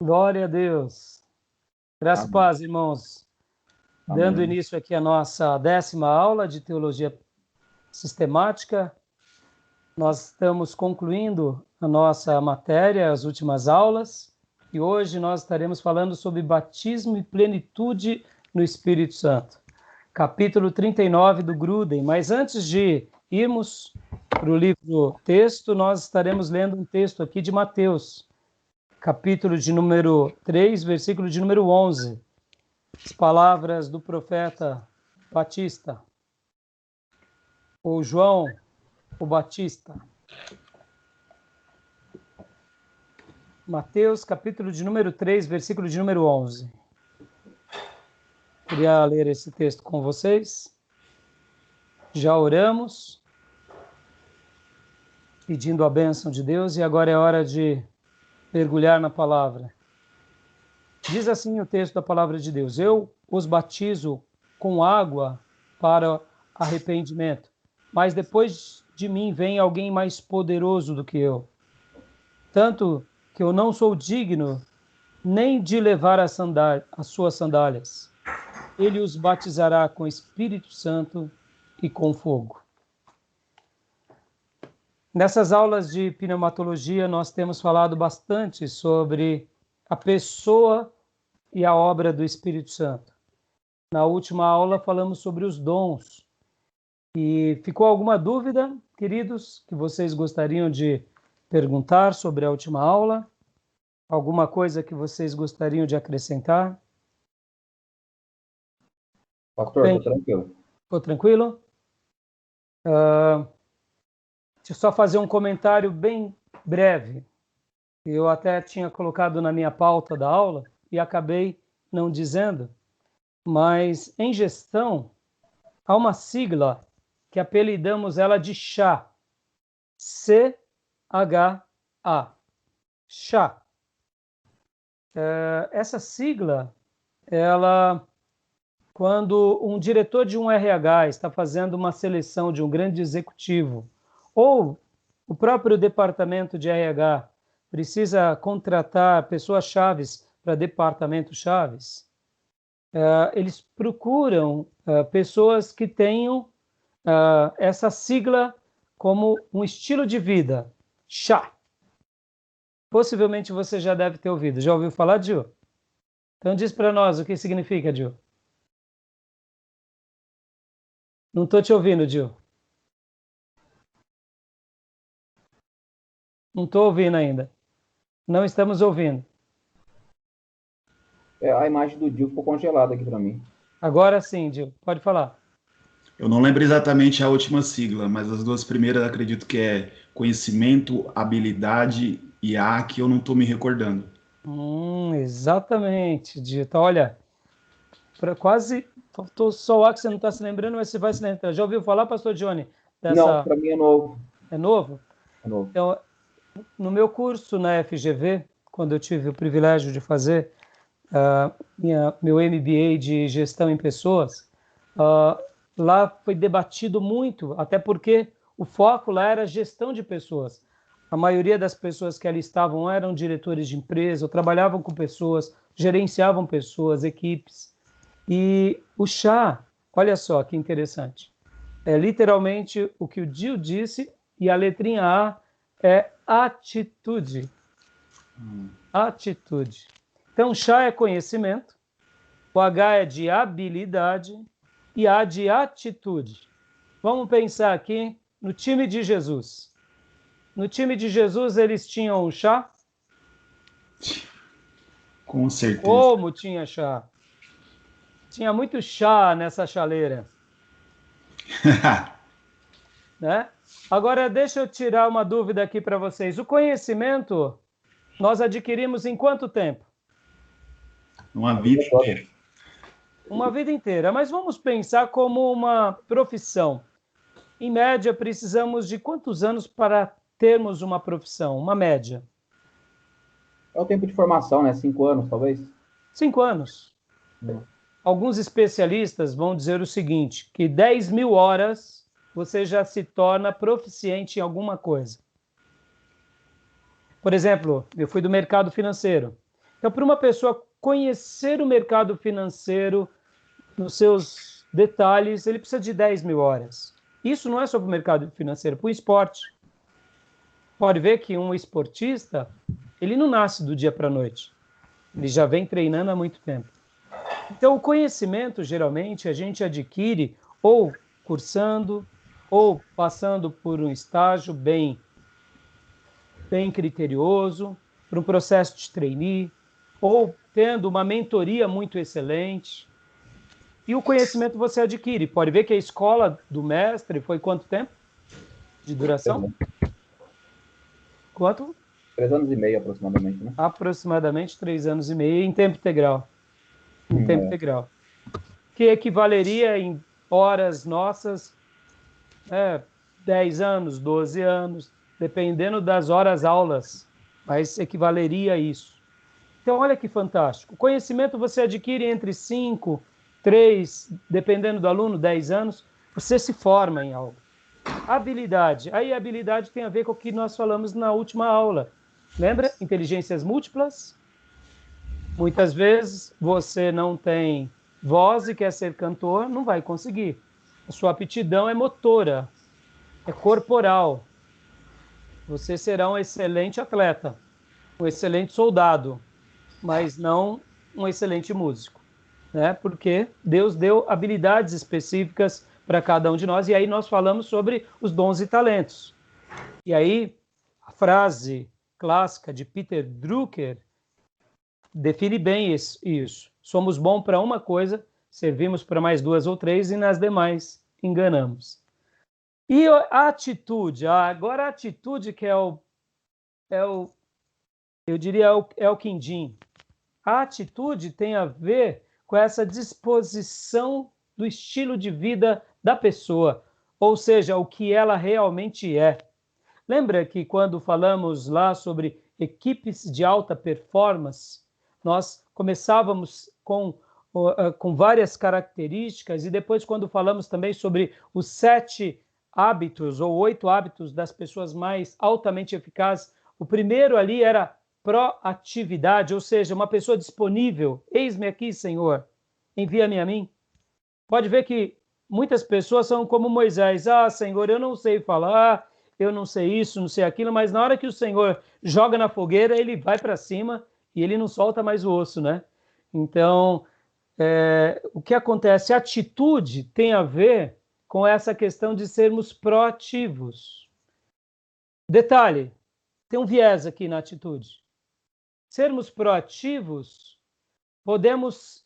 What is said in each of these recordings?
Glória a Deus. Graças e paz, irmãos. Amém. Dando início aqui à nossa 10ª aula de Teologia Sistemática. Nós estamos concluindo a nossa matéria, as últimas aulas, e hoje nós estaremos falando sobre batismo e plenitude no Espírito Santo. Capítulo 39 do Grudem. Mas antes de irmos para o livro texto, nós estaremos lendo um texto aqui de Mateus, capítulo de número 3, versículo de número 11. As palavras do profeta Batista, ou João o Batista. Mateus, capítulo de número 3, versículo de número 11. Queria ler esse texto com vocês. Já oramos, pedindo a bênção de Deus, e agora é hora de mergulhar na palavra. Diz assim o texto da palavra de Deus: eu os batizo com água para arrependimento, mas depois de mim vem alguém mais poderoso do que eu, tanto que eu não sou digno nem de levar as suas sandálias. Ele os batizará com Espírito Santo e com fogo. Nessas aulas de pneumatologia, nós temos falado bastante sobre a pessoa e a obra do Espírito Santo. Na última aula falamos sobre os dons. E ficou alguma dúvida, queridos, que vocês gostariam de perguntar sobre a última aula? Alguma coisa que vocês gostariam de acrescentar? Pastor, estou tranquilo. Ficou tranquilo? Deixa eu só fazer um comentário bem breve. Eu até tinha colocado na minha pauta da aula e acabei não dizendo, mas em gestão há uma sigla que apelidamos ela de CHA. C-H-A. CHA. Essa sigla, quando um diretor de um RH está fazendo uma seleção de um grande executivo, ou o próprio departamento de RH precisa contratar pessoas-chave para departamento chaves, eles procuram pessoas que tenham essa sigla como um estilo de vida, CHA. Possivelmente você já deve ter ouvido. Já ouviu falar, Gil? Então diz para nós o que significa, Gil. Não estou te ouvindo, Gil. Não estou ouvindo ainda. Não estamos ouvindo. A imagem do Dio ficou congelada aqui para mim. Agora sim, Gil. Pode falar. Eu não lembro exatamente a última sigla, mas as duas primeiras acredito que é conhecimento, habilidade e A, que eu não estou me recordando. Exatamente, Gil. Então, olha, quase faltou só o A que você não está se lembrando, mas você vai se lembrar. Já ouviu falar, pastor Johnny? Não, para mim é novo. É novo? É novo. Então, no meu curso na FGV, quando eu tive o privilégio de fazer meu MBA de gestão em pessoas, lá foi debatido muito, até porque o foco lá era gestão de pessoas. A maioria das pessoas que ali estavam eram diretores de empresa, ou trabalhavam com pessoas, gerenciavam pessoas, equipes. E o CHA, olha só que interessante, é literalmente o que o Gil disse, e a letrinha A é atitude. Atitude. Então, CHA é conhecimento, o H é de habilidade e A de atitude. Vamos pensar aqui no time de Jesus. No time de Jesus, eles tinham o CHA? Com certeza. Como tinha CHA? Tinha muito chá nessa chaleira. Né? Agora, deixa eu tirar uma dúvida aqui para vocês. O conhecimento nós adquirimos em quanto tempo? Uma vida inteira. Uma vida inteira. Mas vamos pensar como uma profissão. Em média, precisamos de quantos anos para termos uma profissão? Uma média. É o tempo de formação, né? 5 anos, talvez? 5 anos. Alguns especialistas vão dizer o seguinte, que 10.000 horas você já se torna proficiente em alguma coisa. Por exemplo, eu fui do mercado financeiro. Então, para uma pessoa conhecer o mercado financeiro nos seus detalhes, ele precisa de 10 mil horas. Isso não é só para o mercado financeiro, para o esporte. Pode ver que um esportista, ele não nasce do dia para a noite. Ele já vem treinando há muito tempo. Então, o conhecimento, geralmente, a gente adquire ou cursando, ou passando por um estágio bem criterioso, por um processo de trainee, ou tendo uma mentoria muito excelente. E o conhecimento você adquire. Pode ver que a escola do mestre foi quanto tempo de duração? Quanto? 3 anos e meio, aproximadamente, né? Aproximadamente 3 anos e meio em tempo integral. Em tempo integral. Que equivaleria em horas nossas, 10 anos, 12 anos, dependendo das horas aulas, mas equivaleria a isso. Então, olha que fantástico. O conhecimento você adquire entre 5, 3, dependendo do aluno, 10 anos, você se forma em algo. Habilidade. Aí a habilidade tem a ver com o que nós falamos na última aula. Lembra? Inteligências múltiplas. Muitas vezes você não tem voz e quer ser cantor, não vai conseguir. A sua aptidão é motora, é corporal. Você será um excelente atleta, um excelente soldado, mas não um excelente músico, né? Porque Deus deu habilidades específicas para cada um de nós, e aí nós falamos sobre os dons e talentos. E aí, a frase clássica de Peter Drucker define bem isso. Somos bons para uma coisa, servimos para mais 2 ou 3 e nas demais enganamos. E a atitude, agora a atitude que eu diria, é o quindim. A atitude tem a ver com essa disposição do estilo de vida da pessoa, ou seja, o que ela realmente é. Lembra que quando falamos lá sobre equipes de alta performance, nós começávamos com várias características, e depois quando falamos também sobre os 7 hábitos ou 8 hábitos das pessoas mais altamente eficazes, o primeiro ali era proatividade, ou seja, uma pessoa disponível. Eis-me aqui, Senhor, envia-me a mim. Pode ver que muitas pessoas são como Moisés. Senhor, eu não sei falar, eu não sei isso, não sei aquilo, mas na hora que o Senhor joga na fogueira, ele vai para cima e ele não solta mais o osso, né? Então, o que acontece? A atitude tem a ver com essa questão de sermos proativos. Detalhe, tem um viés aqui na atitude. Sermos proativos, podemos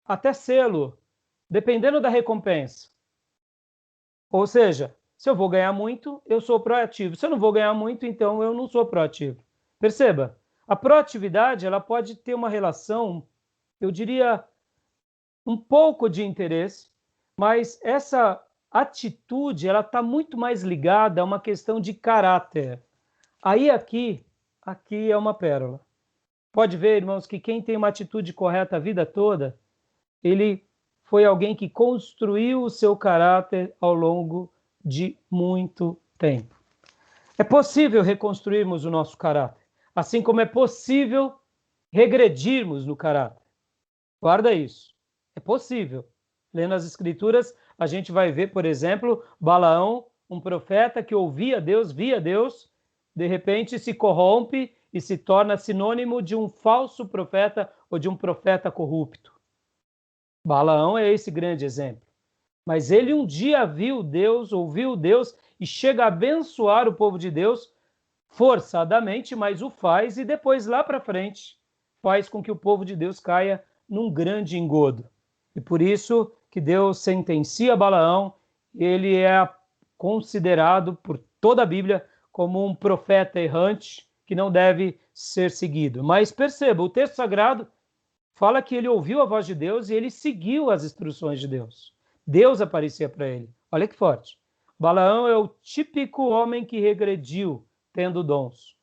até sê-lo, dependendo da recompensa. Ou seja, se eu vou ganhar muito, eu sou proativo. Se eu não vou ganhar muito, então eu não sou proativo. Perceba, a proatividade ela pode ter uma relação, eu diria, um pouco de interesse, mas essa atitude ela está muito mais ligada a uma questão de caráter. Aí aqui é uma pérola. Pode ver, irmãos, que quem tem uma atitude correta a vida toda, ele foi alguém que construiu o seu caráter ao longo de muito tempo. É possível reconstruirmos o nosso caráter, assim como é possível regredirmos no caráter. Guarda isso. É possível. Lendo as Escrituras, a gente vai ver, por exemplo, Balaão, um profeta que ouvia Deus, via Deus, de repente se corrompe e se torna sinônimo de um falso profeta ou de um profeta corrupto. Balaão é esse grande exemplo. Mas ele um dia viu Deus, ouviu Deus e chega a abençoar o povo de Deus forçadamente, mas o faz e depois lá para frente faz com que o povo de Deus caia num grande engodo. E por isso que Deus sentencia Balaão, ele é considerado por toda a Bíblia como um profeta errante que não deve ser seguido. Mas perceba, o texto sagrado fala que ele ouviu a voz de Deus e ele seguiu as instruções de Deus. Deus aparecia para ele. Olha que forte. Balaão é o típico homem que regrediu, tendo dons.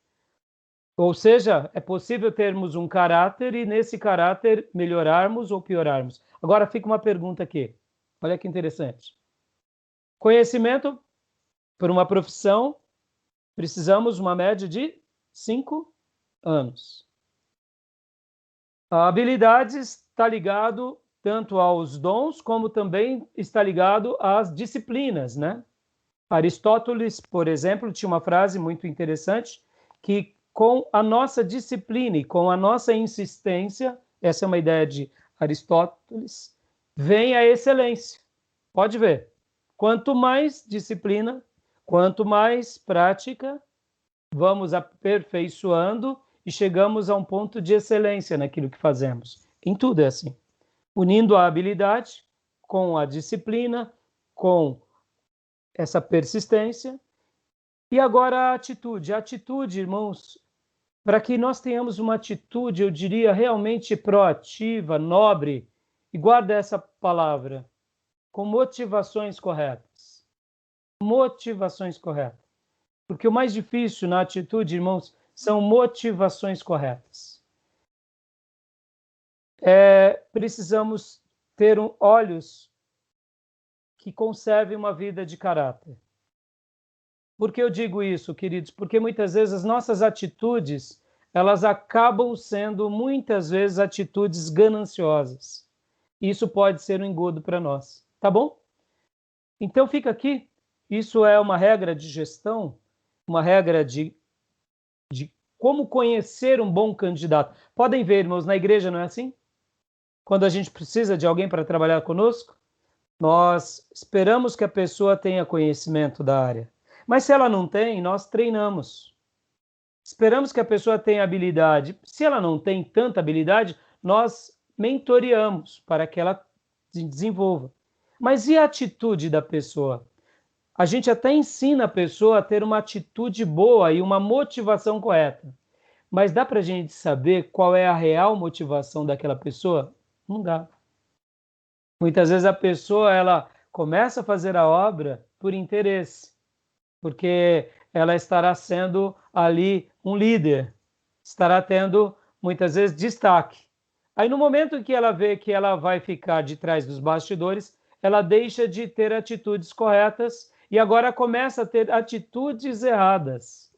Ou seja, é possível termos um caráter e nesse caráter melhorarmos ou piorarmos. Agora fica uma pergunta aqui. Olha que interessante. Conhecimento por uma profissão, precisamos uma média de 5 anos. A habilidade está ligado tanto aos dons, como também está ligado às disciplinas, né? Aristóteles, por exemplo, tinha uma frase muito interessante, que com a nossa disciplina e com a nossa insistência, essa é uma ideia de Aristóteles, vem a excelência. Pode ver, quanto mais disciplina, quanto mais prática, vamos aperfeiçoando e chegamos a um ponto de excelência naquilo que fazemos. Em tudo é assim. Unindo a habilidade com a disciplina, com essa persistência. E agora a atitude. A atitude, irmãos, para que nós tenhamos uma atitude, eu diria, realmente proativa, nobre, e guarda essa palavra, com motivações corretas. Motivações corretas. Porque o mais difícil na atitude, irmãos, são motivações corretas. Precisamos ter olhos que conservem uma vida de caráter. Por que eu digo isso, queridos? Porque muitas vezes as nossas atitudes, elas acabam sendo, muitas vezes, atitudes gananciosas. Isso pode ser um engodo para nós, tá bom? Então fica aqui, isso é uma regra de gestão, uma regra de como conhecer um bom candidato. Podem ver, irmãos, na igreja não é assim? Quando a gente precisa de alguém para trabalhar conosco, nós esperamos que a pessoa tenha conhecimento da área. Mas se ela não tem, nós treinamos. Esperamos que a pessoa tenha habilidade. Se ela não tem tanta habilidade, nós mentoreamos para que ela desenvolva. Mas e a atitude da pessoa? A gente até ensina a pessoa a ter uma atitude boa e uma motivação correta. Mas dá para a gente saber qual é a real motivação daquela pessoa? Não dá. Muitas vezes a pessoa ela começa a fazer a obra por interesse, porque ela estará sendo ali um líder, estará tendo muitas vezes destaque. Aí no momento em que ela vê que ela vai ficar de trás dos bastidores, ela deixa de ter atitudes corretas e agora começa a ter atitudes erradas.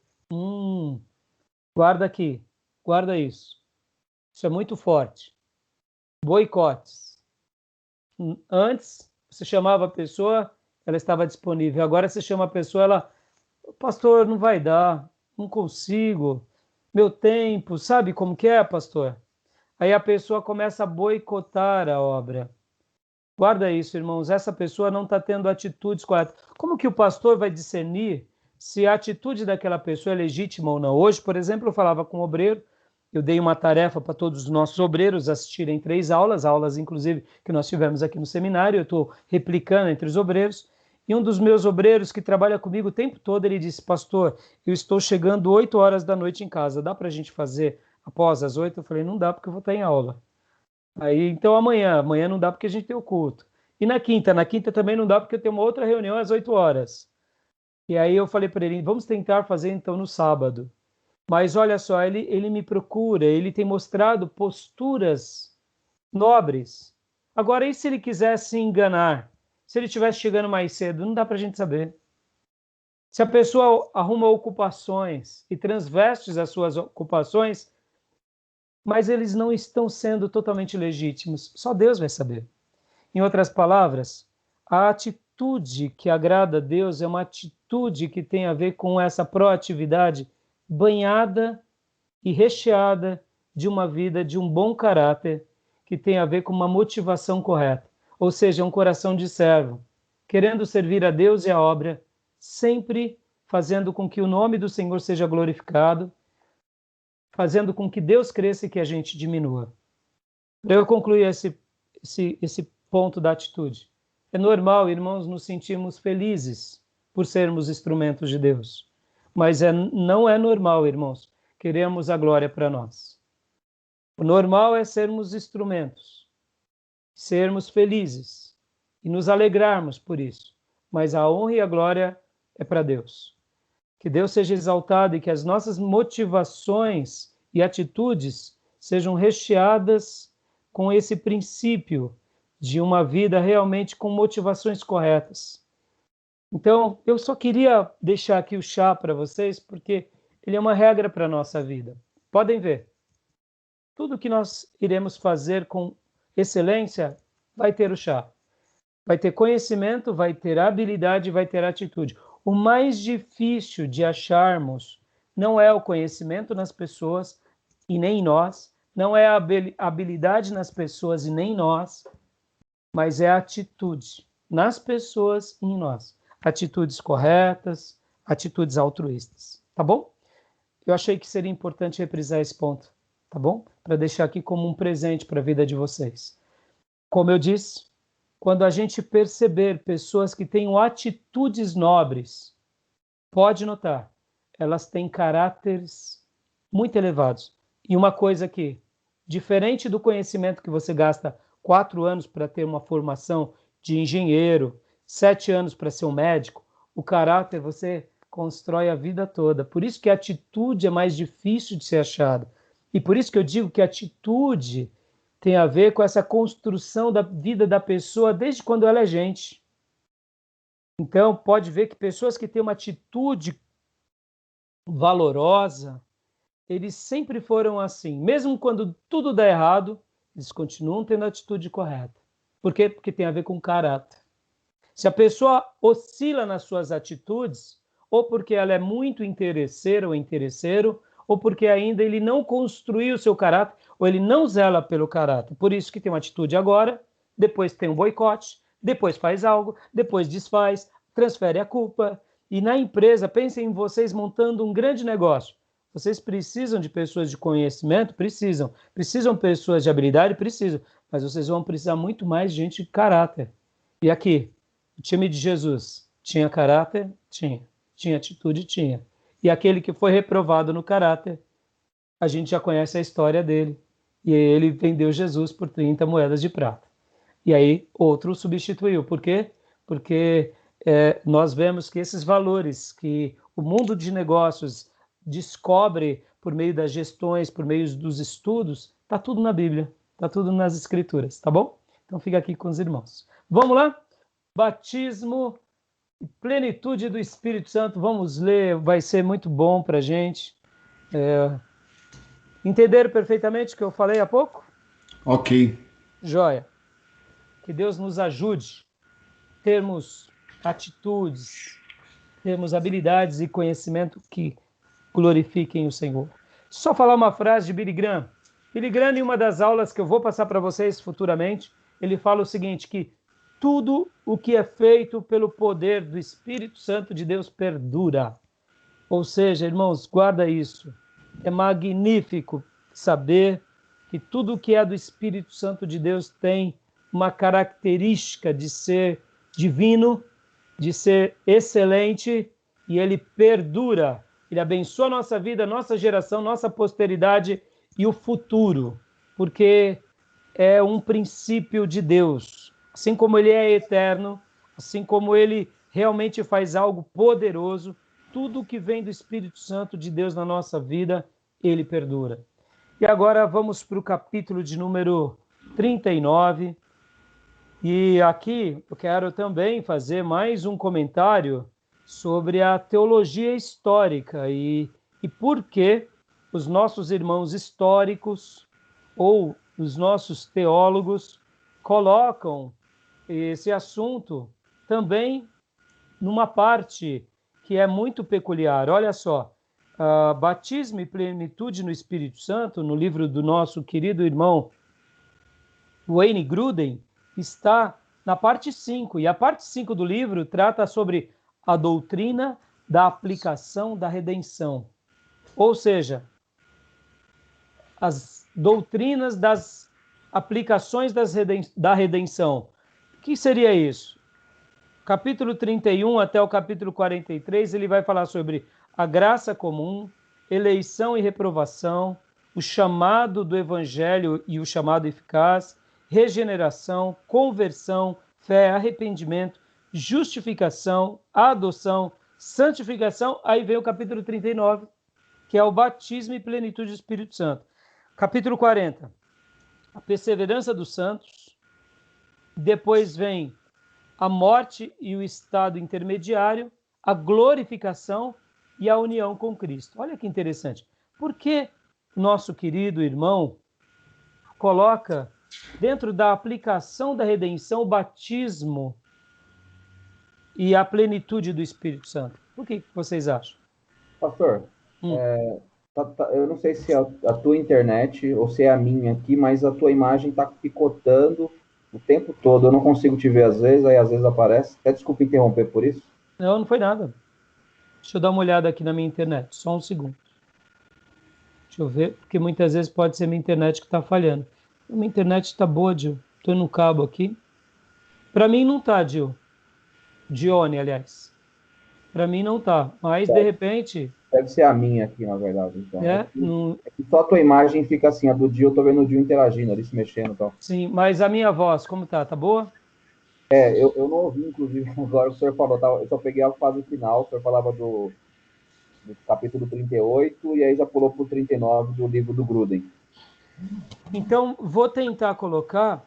Guarda aqui, guarda isso. Isso é muito forte. Boicotes. Antes, você chamava a pessoa, ela estava disponível. Agora você chama a pessoa, ela, pastor, não vai dar, não consigo, meu tempo, sabe como que é, pastor? Aí a pessoa começa a boicotar a obra. Guarda isso, irmãos, essa pessoa não está tendo atitudes corretas. Como que o pastor vai discernir se a atitude daquela pessoa é legítima ou não? Hoje, por exemplo, eu falava com um obreiro, eu dei uma tarefa para todos os nossos obreiros assistirem 3 aulas inclusive que nós tivemos aqui no seminário, eu estou replicando entre os obreiros, e um dos meus obreiros que trabalha comigo o tempo todo, ele disse, pastor, eu estou chegando 8 horas da noite em casa, dá para a gente fazer após as 8? Eu falei, não dá porque eu vou estar em aula. Aí, então amanhã não dá porque a gente tem o culto. E na quinta também não dá porque eu tenho uma outra reunião às 8 horas. E aí eu falei para ele, vamos tentar fazer então no sábado. Mas olha só, ele me procura, ele tem mostrado posturas nobres. Agora, e se ele quiser se enganar? Se ele estivesse chegando mais cedo, não dá para a gente saber. Se a pessoa arruma ocupações e transveste as suas ocupações, mas eles não estão sendo totalmente legítimos, só Deus vai saber. Em outras palavras, a atitude que agrada a Deus é uma atitude que tem a ver com essa proatividade banhada e recheada de uma vida de um bom caráter que tem a ver com uma motivação correta, ou seja, um coração de servo, querendo servir a Deus e a obra, sempre fazendo com que o nome do Senhor seja glorificado, fazendo com que Deus cresça e que a gente diminua. Para eu concluir esse ponto da atitude, é normal, irmãos, nos sentirmos felizes por sermos instrumentos de Deus. Mas não é normal, irmãos, queremos a glória para nós. O normal é sermos instrumentos, sermos felizes e nos alegrarmos por isso. Mas a honra e a glória é para Deus. Que Deus seja exaltado e que as nossas motivações e atitudes sejam recheadas com esse princípio de uma vida realmente com motivações corretas. Então, eu só queria deixar aqui o chá para vocês, porque ele é uma regra para a nossa vida. Podem ver. Tudo que nós iremos fazer com excelência vai ter o chá. Vai ter conhecimento, vai ter habilidade, vai ter atitude. O mais difícil de acharmos não é o conhecimento nas pessoas e nem em nós, não é a habilidade nas pessoas e nem em nós, mas é a atitude nas pessoas e em nós. Atitudes corretas, atitudes altruístas, tá bom? Eu achei que seria importante reprisar esse ponto, tá bom? Para deixar aqui como um presente para a vida de vocês. Como eu disse, quando a gente perceber pessoas que tenham atitudes nobres, pode notar, elas têm caráteres muito elevados. E uma coisa que, diferente do conhecimento que você gasta 4 anos para ter uma formação de engenheiro, 7 anos para ser um médico, o caráter você constrói a vida toda. Por isso que a atitude é mais difícil de ser achada. E por isso que eu digo que a atitude tem a ver com essa construção da vida da pessoa desde quando ela é gente. Então, pode ver que pessoas que têm uma atitude valorosa, eles sempre foram assim. Mesmo quando tudo dá errado, eles continuam tendo a atitude correta. Por quê? Porque tem a ver com caráter. Se a pessoa oscila nas suas atitudes, ou porque ela é muito interesseira ou interesseiro, ou porque ainda ele não construiu o seu caráter, ou ele não zela pelo caráter. Por isso que tem uma atitude agora, depois tem um boicote, depois faz algo, depois desfaz, transfere a culpa. E na empresa, pensem em vocês montando um grande negócio. Vocês precisam de pessoas de conhecimento? Precisam. Precisam pessoas de habilidade? Precisam. Mas vocês vão precisar muito mais de gente de caráter. E aqui, o time de Jesus tinha caráter? Tinha. Tinha atitude? Tinha. E aquele que foi reprovado no caráter, a gente já conhece a história dele. E ele vendeu Jesus por 30 moedas de prata. E aí outro o substituiu. Por quê? Porque nós vemos que esses valores que o mundo de negócios descobre por meio das gestões, por meio dos estudos, está tudo na Bíblia, está tudo nas Escrituras, tá bom? Então fica aqui com os irmãos. Vamos lá? Batismo e plenitude do Espírito Santo. Vamos ler, vai ser muito bom para a gente. Entenderam perfeitamente o que eu falei há pouco? Ok. Joia. Que Deus nos ajude a termos atitudes, termos habilidades e conhecimento que glorifiquem o Senhor. Só falar uma frase de Billy Graham. Billy Graham, em uma das aulas que eu vou passar para vocês futuramente, ele fala o seguinte, que tudo o que é feito pelo poder do Espírito Santo de Deus perdura. Ou seja, irmãos, guarda isso. É magnífico saber que tudo o que é do Espírito Santo de Deus tem uma característica de ser divino, de ser excelente, e ele perdura. Ele abençoa a nossa vida, nossa geração, nossa posteridade e o futuro, porque é um princípio de Deus. Assim como ele é eterno, assim como ele realmente faz algo poderoso, tudo que vem do Espírito Santo de Deus na nossa vida, ele perdura. E agora vamos para o capítulo de número 39. E aqui eu quero também fazer mais um comentário sobre a teologia histórica e por que os nossos irmãos históricos ou os nossos teólogos colocam esse assunto também numa parte que é muito peculiar. Olha só, batismo e plenitude no Espírito Santo, no livro do nosso querido irmão Wayne Grudem, está na parte 5, e a parte 5 do livro trata sobre a doutrina da aplicação da redenção. Ou seja, as doutrinas das aplicações da redenção. O que seria isso? Capítulo 31 até o capítulo 43, ele vai falar sobre a graça comum, eleição e reprovação, o chamado do evangelho e o chamado eficaz, regeneração, conversão, fé, arrependimento, justificação, adoção, santificação. Aí vem o capítulo 39, que é o batismo e plenitude do Espírito Santo. Capítulo 40, a perseverança dos santos. Depois vem a morte e o estado intermediário, a glorificação e a união com Cristo. Olha que interessante. Por que nosso querido irmão coloca dentro da aplicação da redenção o batismo e a plenitude do Espírito Santo. O que vocês acham? Pastor, eu não sei se é a tua internet ou se é a minha aqui, mas a tua imagem está picotando o tempo todo. Eu não consigo te ver às vezes, aí às vezes aparece. Até desculpa interromper por isso. Não, não foi nada. Deixa eu dar uma olhada aqui na minha internet, só um segundo. Deixa eu ver, porque muitas vezes pode ser minha internet que está falhando. Minha internet está boa, Gil. Estou no cabo aqui. Para mim não tá, Gil. Dione, aliás. Para mim não tá, mas de repente... Deve ser a minha aqui, na verdade. Então. Não... É que só a tua imagem fica assim, a do Dio, eu tô vendo o Dio interagindo ali, se mexendo e tal. Sim, mas a minha voz, como tá? Tá boa? Eu não ouvi, inclusive, agora o senhor falou, tá? Eu só peguei a fase final, o senhor falava do capítulo 38, e aí já pulou pro 39 do livro do Gruden. Então, vou tentar colocar,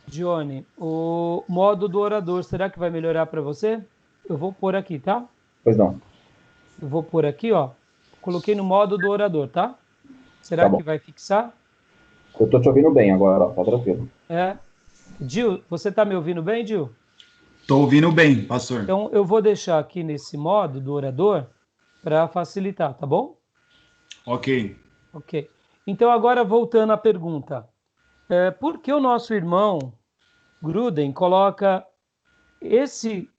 Johnny, o modo do orador. Será que vai melhorar para você? Eu vou pôr aqui, tá? Pois não. Eu vou pôr aqui, ó. Coloquei no modo do orador, tá? Será que vai fixar? Eu tô te ouvindo bem agora, ó, tá tranquilo. Gil, você tá me ouvindo bem, Gil? Tô ouvindo bem, pastor. Então, eu vou deixar aqui nesse modo do orador para facilitar, tá bom? Ok. Ok. Então, agora voltando à pergunta. Por que o nosso irmão Gruden coloca esse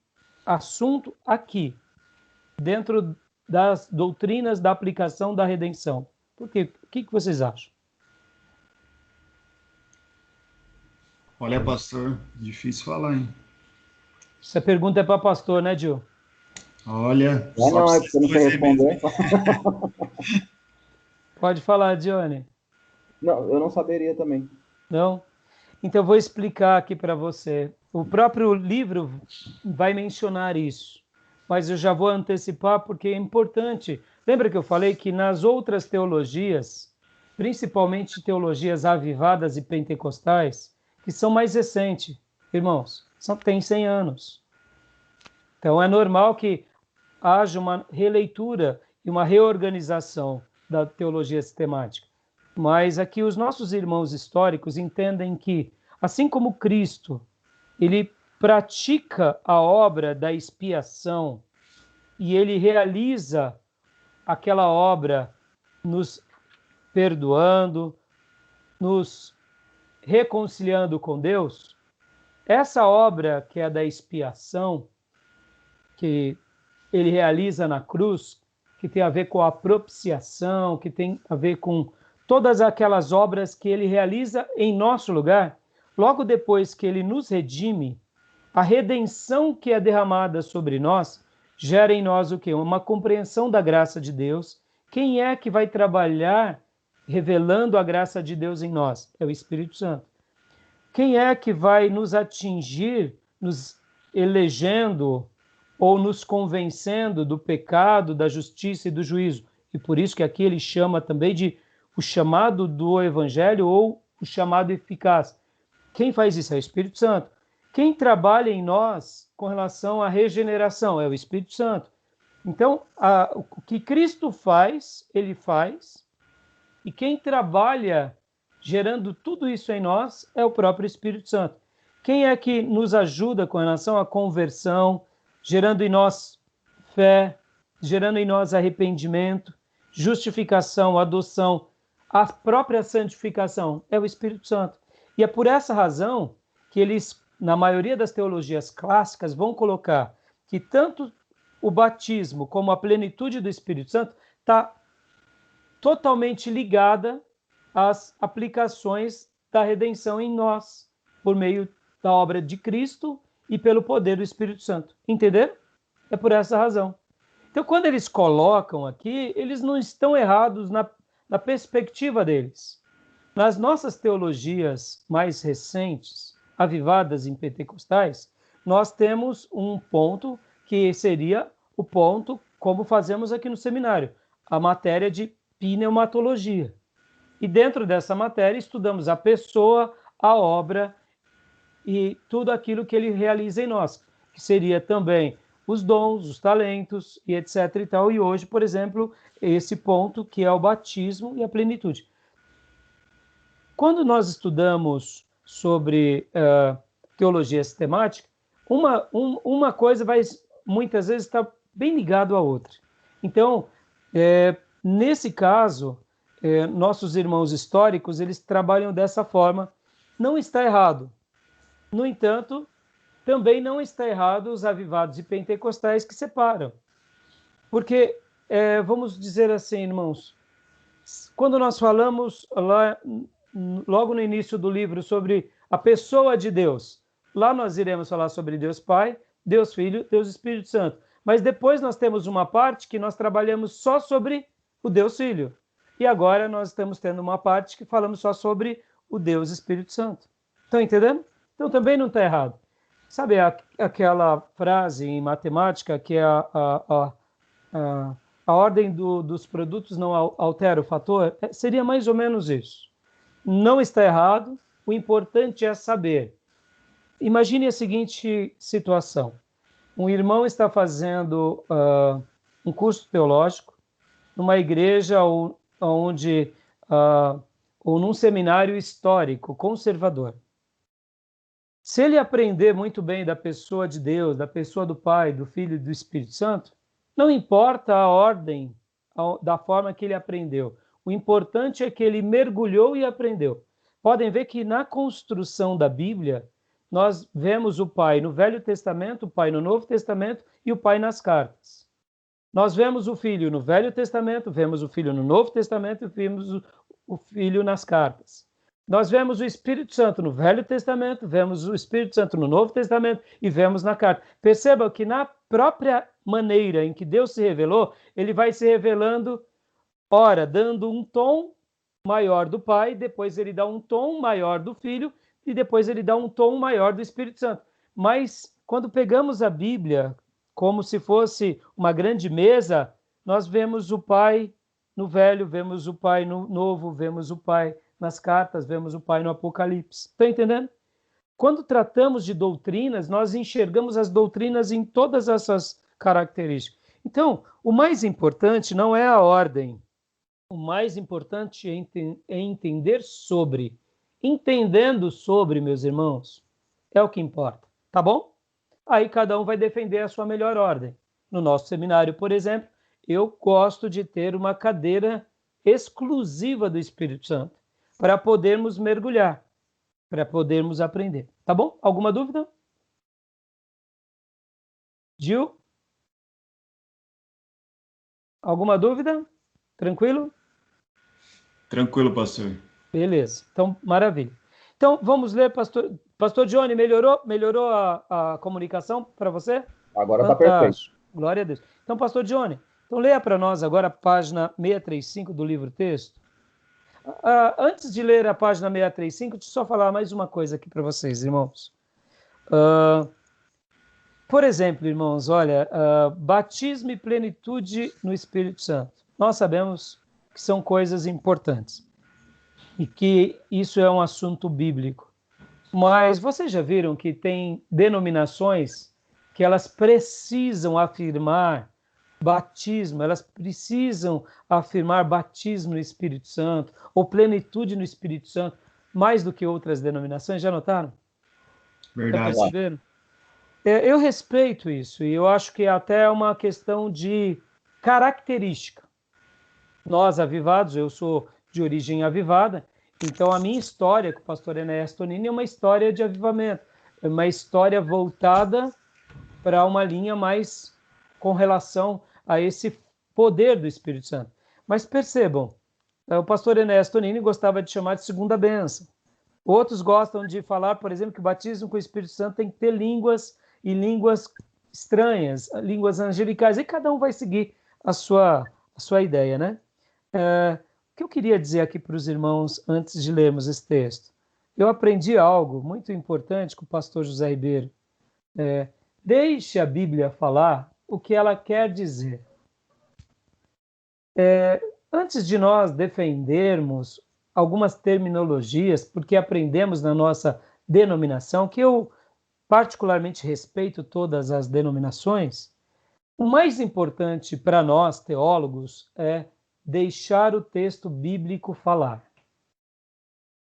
assunto aqui, dentro das doutrinas da aplicação da redenção? Por quê? O que vocês acham? Olha, pastor, difícil falar, hein? Essa pergunta é para pastor, né, Gil? Olha, não, é porque não quer responder. Pode falar, Johnny. Não, eu não saberia também. Não? Então, eu vou explicar aqui para você. O próprio livro vai mencionar isso, mas eu já vou antecipar porque é importante. Lembra que eu falei que nas outras teologias, principalmente teologias avivadas e pentecostais, que são mais recentes, irmãos, tem 100 anos. Então, é normal que haja uma releitura e uma reorganização da teologia sistemática. Mas aqui os nossos irmãos históricos entendem que, assim como Cristo, ele pratica a obra da expiação e ele realiza aquela obra nos perdoando, nos reconciliando com Deus, essa obra que é da expiação, que ele realiza na cruz, que tem a ver com a propiciação, que tem a ver com todas aquelas obras que ele realiza em nosso lugar, logo depois que ele nos redime, a redenção que é derramada sobre nós gera em nós o quê? Uma compreensão da graça de Deus. Quem é que vai trabalhar revelando a graça de Deus em nós? É o Espírito Santo. Quem é que vai nos atingir, nos elegendo ou nos convencendo do pecado, da justiça e do juízo? E por isso que aqui ele chama também de o chamado do Evangelho ou o chamado eficaz. Quem faz isso é o Espírito Santo. Quem trabalha em nós com relação à regeneração é o Espírito Santo. Então, o que Cristo faz, ele faz, e quem trabalha gerando tudo isso em nós é o próprio Espírito Santo. Quem é que nos ajuda com relação à conversão, gerando em nós fé, gerando em nós arrependimento, justificação, adoção, a própria santificação? É o Espírito Santo. E é por essa razão que eles, na maioria das teologias clássicas, vão colocar que tanto o batismo como a plenitude do Espírito Santo está totalmente ligada às aplicações da redenção em nós, por meio da obra de Cristo e pelo poder do Espírito Santo. Entenderam? É por essa razão. Então, quando eles colocam aqui, eles não estão errados na perspectiva deles. Nas nossas teologias mais recentes, avivadas em pentecostais, nós temos um ponto que seria o ponto como fazemos aqui no seminário, a matéria de pneumatologia. E dentro dessa matéria estudamos a pessoa, a obra e tudo aquilo que ele realiza em nós, que seria também os dons, os talentos e etc. e tal. E hoje, por exemplo, esse ponto que é o batismo e a plenitude. Quando nós estudamos sobre teologia sistemática, uma coisa vai muitas vezes estar bem ligado à outra. Então, nesse caso, nossos irmãos históricos, eles trabalham dessa forma. Não está errado. No entanto, também não está errado os avivados e pentecostais que separam. Porque, vamos dizer assim, irmãos, quando nós falamos lá, logo no início do livro sobre a pessoa de Deus, lá nós iremos falar sobre Deus Pai, Deus Filho, Deus Espírito Santo. Mas depois nós temos uma parte que nós trabalhamos só sobre o Deus Filho. E agora nós estamos tendo uma parte que falamos só sobre o Deus Espírito Santo. Estão entendendo? Então também não está errado. Sabe aquela frase em matemática que é a ordem dos produtos não altera o fator? Seria mais ou menos isso. Não está errado, o importante é saber. Imagine a seguinte situação. Um irmão está fazendo um curso teológico numa igreja ou num seminário histórico, conservador. Se ele aprender muito bem da pessoa de Deus, da pessoa do Pai, do Filho e do Espírito Santo, não importa a ordem da forma que ele aprendeu. O importante é que ele mergulhou e aprendeu. Podem ver que na construção da Bíblia, nós vemos o Pai no Velho Testamento, o Pai no Novo Testamento e o Pai nas cartas. Nós vemos o Filho no Velho Testamento, vemos o Filho no Novo Testamento e vemos o Filho nas cartas. Nós vemos o Espírito Santo no Velho Testamento, vemos o Espírito Santo no Novo Testamento e vemos na carta. Perceba que na própria maneira em que Deus se revelou, ele vai se revelando, ora, dando um tom maior do Pai, depois ele dá um tom maior do Filho e depois ele dá um tom maior do Espírito Santo. Mas quando pegamos a Bíblia como se fosse uma grande mesa, nós vemos o Pai no Velho, vemos o Pai no Novo, vemos o Pai nas cartas, vemos o Pai no Apocalipse. Está entendendo? Quando tratamos de doutrinas, nós enxergamos as doutrinas em todas essas características. Então, o mais importante não é a ordem. O mais importante é entender sobre. Entendendo sobre, meus irmãos, é o que importa. Tá bom? Aí cada um vai defender a sua melhor ordem. No nosso seminário, por exemplo, eu gosto de ter uma cadeira exclusiva do Espírito Santo, para podermos mergulhar, para podermos aprender. Tá bom? Alguma dúvida? Gil? Alguma dúvida? Tranquilo? Tranquilo, pastor. Beleza. Então, maravilha. Então, vamos ler, Pastor Johnny, melhorou a comunicação para você? Agora está perfeito. Glória a Deus. Então, Pastor Johnny, então leia para nós agora a página 635 do livro-texto. Antes de ler a página 635, deixa eu só falar mais uma coisa aqui para vocês, irmãos. Por exemplo, irmãos, olha, batismo e plenitude no Espírito Santo. Nós sabemos que são coisas importantes e que isso é um assunto bíblico. Mas vocês já viram que tem denominações que elas precisam afirmar batismo, elas precisam afirmar batismo no Espírito Santo ou plenitude no Espírito Santo mais do que outras denominações? Já notaram? Verdade. Já perceberam? Eu respeito isso e eu acho que é até uma questão de característica. Nós, avivados, eu sou de origem avivada, então a minha história com o pastor Enéas Tonini é uma história de avivamento, é uma história voltada para uma linha mais com relação a esse poder do Espírito Santo. Mas percebam, o pastor Enéas Tonini gostava de chamar de segunda bênção. Outros gostam de falar, por exemplo, que o batismo com o Espírito Santo tem que ter línguas e línguas estranhas, línguas angelicais, e cada um vai seguir a sua ideia, né? O que eu queria dizer aqui para os irmãos antes de lermos esse texto? Eu aprendi algo muito importante com o pastor José Ribeiro. Deixe a Bíblia falar o que ela quer dizer. Antes de nós defendermos algumas terminologias, porque aprendemos na nossa denominação, que eu particularmente respeito todas as denominações, O mais importante para nós, teólogos, é deixar o texto bíblico falar.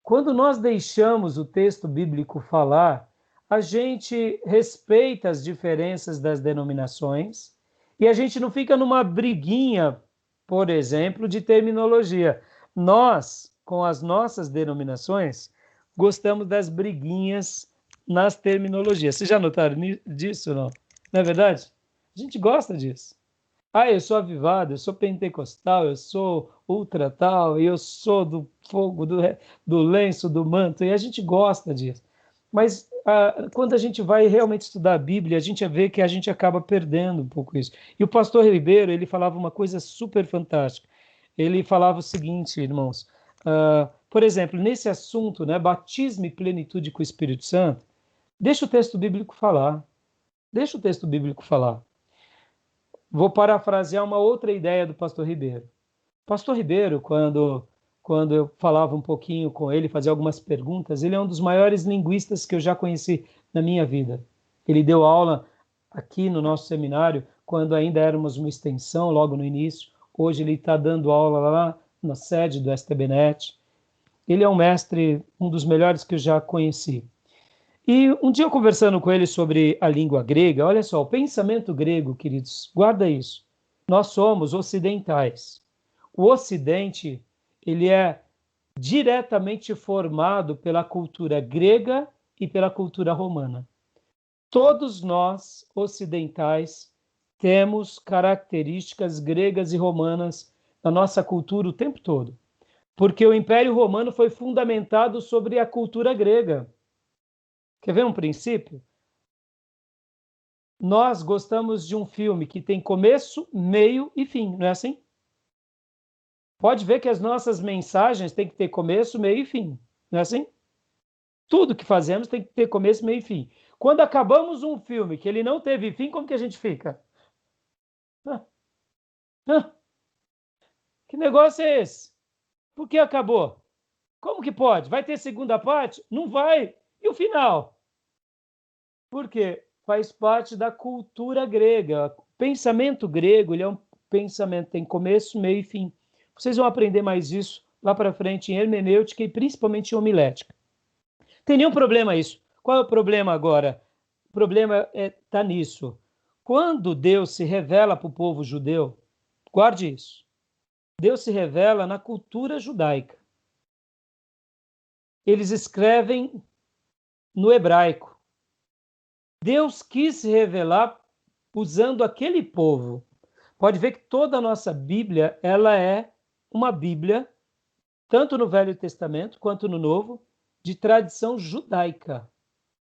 Quando nós deixamos o texto bíblico falar, a gente respeita as diferenças das denominações e a gente não fica numa briguinha, por exemplo, de terminologia. Nós, com as nossas denominações, gostamos das briguinhas nas terminologias. Vocês já notaram disso, não? Não é verdade? A gente gosta disso. Ah, eu sou avivado, eu sou pentecostal, eu sou ultra tal, eu sou do fogo, do lenço, do manto, e a gente gosta disso. Mas quando a gente vai realmente estudar a Bíblia, a gente vê que a gente acaba perdendo um pouco isso. E o pastor Ribeiro, ele falava uma coisa super fantástica. Ele falava o seguinte, irmãos, por exemplo, nesse assunto, né, batismo e plenitude com o Espírito Santo, deixa o texto bíblico falar. Deixa o texto bíblico falar. Vou parafrasear uma outra ideia do pastor Ribeiro. Pastor Ribeiro, quando eu falava um pouquinho com ele, fazia algumas perguntas, ele é um dos maiores linguistas que eu já conheci na minha vida. Ele deu aula aqui no nosso seminário, quando ainda éramos uma extensão, logo no início. Hoje ele está dando aula lá na sede do STBnet. Ele é um mestre, um dos melhores que eu já conheci. E um dia, conversando com ele sobre a língua grega, olha só, o pensamento grego, queridos, guarda isso. Nós somos ocidentais. O Ocidente, ele é diretamente formado pela cultura grega e pela cultura romana. Todos nós, ocidentais, temos características gregas e romanas na nossa cultura o tempo todo. Porque o Império Romano foi fundamentado sobre a cultura grega. Quer ver um princípio? Nós gostamos de um filme que tem começo, meio e fim, não é assim? Pode ver que as nossas mensagens têm que ter começo, meio e fim, não é assim? Tudo que fazemos tem que ter começo, meio e fim. Quando acabamos um filme que ele não teve fim, como que a gente fica? Que negócio é esse? Por que acabou? Como que pode? Vai ter segunda parte? Não vai. E o final? Por quê? Faz parte da cultura grega. O pensamento grego, ele é um pensamento, tem começo, meio e fim. Vocês vão aprender mais isso lá para frente em hermenêutica e principalmente em homilética. Tem nenhum problema isso. Qual é o problema agora? O problema está nisso. Quando Deus se revela para o povo judeu, guarde isso. Deus se revela na cultura judaica. Eles escrevem no hebraico. Deus quis se revelar usando aquele povo. Pode ver que toda a nossa Bíblia, ela é uma Bíblia, tanto no Velho Testamento quanto no Novo, de tradição judaica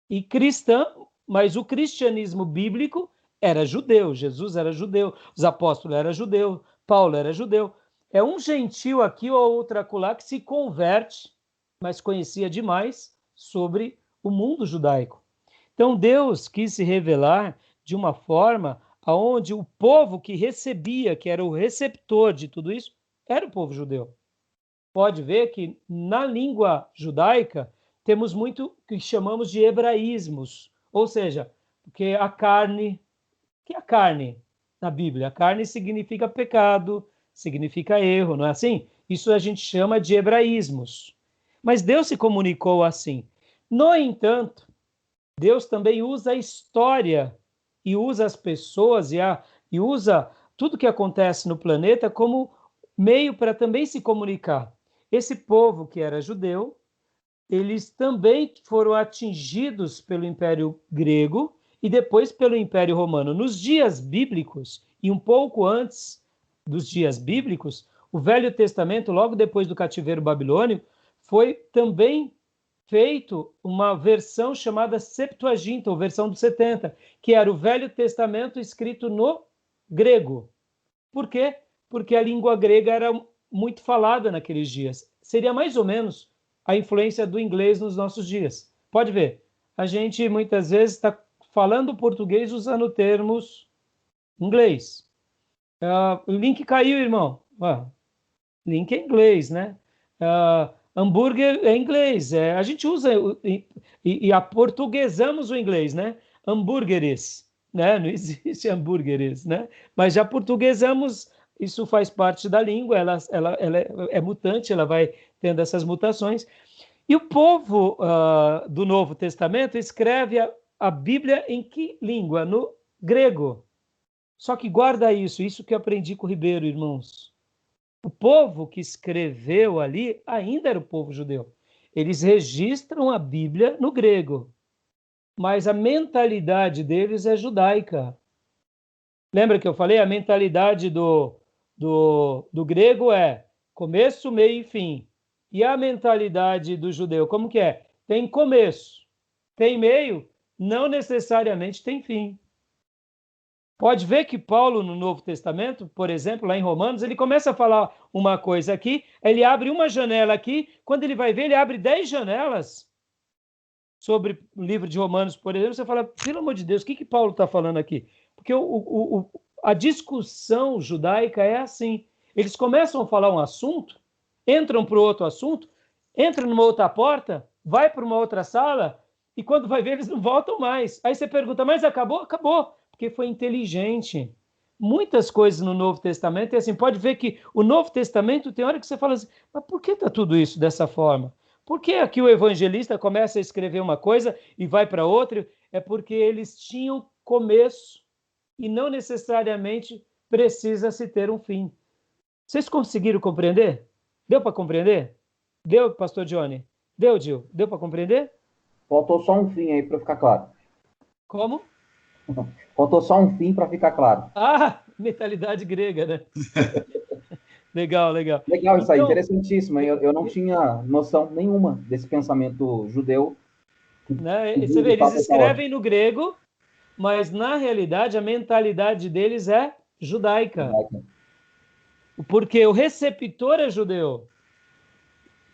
e cristã, mas o cristianismo bíblico era judeu, Jesus era judeu, os apóstolos eram judeus, Paulo era judeu. É um gentil aqui ou outro acolá que se converte, mas conhecia demais sobre o mundo judaico. Então Deus quis se revelar de uma forma onde o povo que recebia, que era o receptor de tudo isso, era o povo judeu. Pode ver que na língua judaica temos muito que chamamos de hebraísmos, ou seja, porque a carne, que é a carne na Bíblia? A carne significa pecado, significa erro, não é assim? Isso a gente chama de hebraísmos. Mas Deus se comunicou assim. No entanto, Deus também usa a história e usa as pessoas e usa tudo que acontece no planeta como meio para também se comunicar. Esse povo que era judeu, eles também foram atingidos pelo Império Grego e depois pelo Império Romano. Nos dias bíblicos, e um pouco antes dos dias bíblicos, o Velho Testamento, logo depois do cativeiro babilônio, foi também feito uma versão chamada Septuaginta, ou versão dos 70, que era o Velho Testamento escrito no grego. Por quê? Porque a língua grega era muito falada naqueles dias. Seria mais ou menos a influência do inglês nos nossos dias. Pode ver, a gente muitas vezes está falando português usando termos inglês. O link caiu, irmão. Link é inglês, né? Hambúrguer é inglês. A gente usa e aportuguesamos o inglês, né? Hambúrgueres. né? Não existe hambúrgueres, né? Mas já portuguesamos, isso faz parte da língua, ela é mutante, ela vai tendo essas mutações. E o povo do Novo Testamento escreve a Bíblia em que língua? No grego. Só que guarda isso que eu aprendi com o Ribeiro, irmãos. O povo que escreveu ali ainda era o povo judeu. Eles registram a Bíblia no grego, mas a mentalidade deles é judaica. Lembra que eu falei? A mentalidade do grego é começo, meio e fim. E a mentalidade do judeu, como que é? Tem começo, tem meio, não necessariamente tem fim. Pode ver que Paulo, no Novo Testamento, por exemplo, lá em Romanos, ele começa a falar uma coisa aqui, ele abre uma janela aqui, quando ele vai ver, ele abre 10 janelas sobre o livro de Romanos, por exemplo, você fala, pelo amor de Deus, o que Paulo está falando aqui? Porque a discussão judaica é assim, eles começam a falar um assunto, entram para outro assunto, entram numa outra porta, vai para uma outra sala, e quando vai ver, eles não voltam mais. Aí você pergunta, mas acabou? Acabou. Porque foi inteligente. Muitas coisas no Novo Testamento, e assim, pode ver que o Novo Testamento tem hora que você fala assim, mas por que está tudo isso dessa forma? Por que aqui o evangelista começa a escrever uma coisa e vai para outra? É porque eles tinham começo e não necessariamente precisa se ter um fim. Vocês conseguiram compreender? Deu para compreender? Deu, pastor Johnny? Deu, Gil? Deu para compreender? Faltou só um fim aí para ficar claro. Como? Faltou só um fim para ficar claro. Ah, mentalidade grega, né? Legal, legal. Legal isso aí, interessantíssimo. Eu não tinha noção nenhuma desse pensamento judeu. Né? Você vê, eles escrevem no grego, mas na realidade a mentalidade deles é judaica. Porque o receptor é judeu.